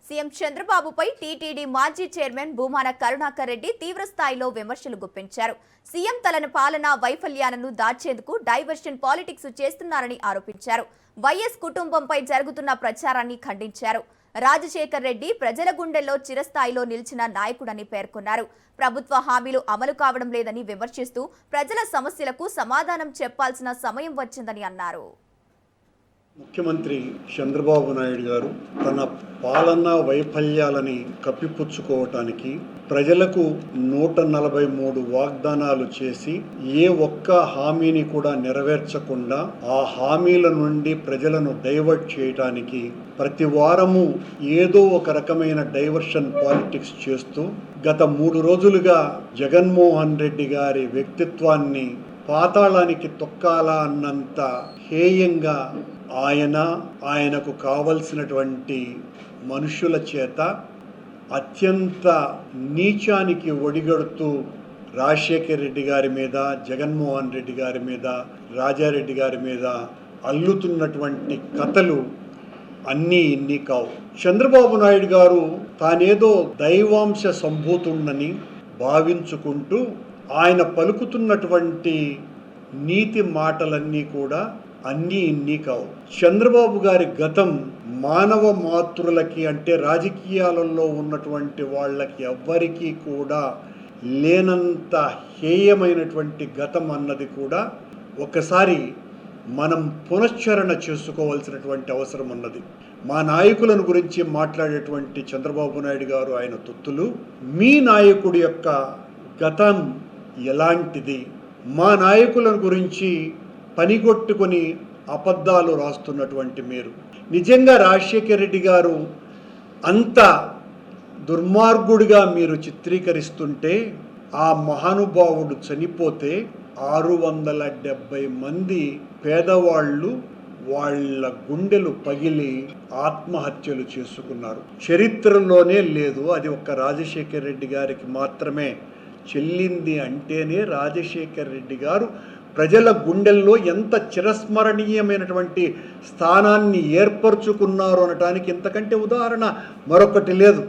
CM చంద్రబాబుపై TTD మాజీ chairman Bhumana Karunakar Reddy తీవ్ర స్థాయిలో విమర్శలు గుప్పించారు. సీఎం తన పాలనా వైఫల్యాలను దాచేందుకు డైవర్షన్ పాలిటిక్స్ చేస్తున్నారని ఆరోపించారు. వైఎస్ కుటుంబంపై జరుగుతున్న ప్రచారాన్ని ఖండించారు. రాజశేఖర్ రెడ్డి ప్రజల గుండెల్లో చిరస్థాయిలో నిలిచిన నాయకుడని పేర్కొన్నారు. ప్రభుత్వ హామీలు అమలు కావడం లేదని విమర్శిస్తూ ప్రజల సమస్యలకు సమాధానం చెప్పాల్సిన సమయం వచ్చిందని అన్నారు. ముఖ్యమంత్రి చంద్రబాబు నాయుడు గారు తన పాలనా వైఫల్యాలని కప్పిపుచ్చుకోవటానికి ప్రజలకు 143 వాగ్దానాలు చేసి ఏ ఒక్క హామీని కూడా నెరవేర్చకుండా ఆ హామీల నుండి ప్రజలను డైవర్ట్ చేయటానికి ప్రతి వారము ఏదో ఒక రకమైన డైవర్షన్ పాలిటిక్స్ చేస్తూ గత 3 రోజులుగా జగన్మోహన్ రెడ్డి గారి వ్యక్తిత్వాన్ని పాతాళానికి తొక్కాలా అన్నంత హేయంగా ఆయనకు కావలసినటువంటి మనుషుల చేత అత్యంత నీచానికి ఒడిగడుతూ రాజశేఖర్ రెడ్డి గారి మీద, జగన్మోహన్ రెడ్డి గారి మీద, రాజారెడ్డి గారి మీద అల్లుతున్నటువంటి కథలు అన్నీ ఇన్ని కావు. చంద్రబాబు నాయుడు గారు తానేదో దైవాంశ సంభూతుణ్ణని భావించుకుంటూ ఆయన పలుకుతున్నటువంటి నీతి మాటలన్నీ కూడా అన్నీ ఇన్ని కావు. చంద్రబాబు గారి గతం మానవ మాతృలకి అంటే రాజకీయాలలో ఉన్నటువంటి వాళ్ళకి ఎవ్వరికీ కూడా లేనంత హేయమైనటువంటి గతం అన్నది కూడా ఒకసారి మనం పునశ్చరణ చేసుకోవాల్సినటువంటి అవసరం ఉన్నది. మా నాయకులను గురించి మాట్లాడేటువంటి చంద్రబాబు నాయుడు గారు ఆయన తొత్తులు, మీ నాయకుడి యొక్క గతం ఎలాంటిది, మా నాయకులను గురించి పనిగొట్టుకొని అబద్ధాలు రాస్తున్నటువంటి మీరు నిజంగా రాజశేఖర్ రెడ్డి గారు అంత దుర్మార్గుడిగా మీరు చిత్రీకరిస్తుంటే ఆ మహానుభావుడు చనిపోతే 670 మంది పేదవాళ్ళు వాళ్ళ గుండెలు పగిలి ఆత్మహత్యలు చేసుకున్నారు. చరిత్రలోనే లేదు. అది ఒక్క రాజశేఖర్ రెడ్డి గారికి మాత్రమే చెల్లింది. అంటేనే రాజశేఖర్ రెడ్డి గారు ప్రజల గుండెల్లో ఎంత చిరస్మరణీయమైనటువంటి స్థానాన్ని ఏర్పరచుకున్నారు అనటానికి ఇంతకంటే ఉదాహరణ మరొకటి లేదు.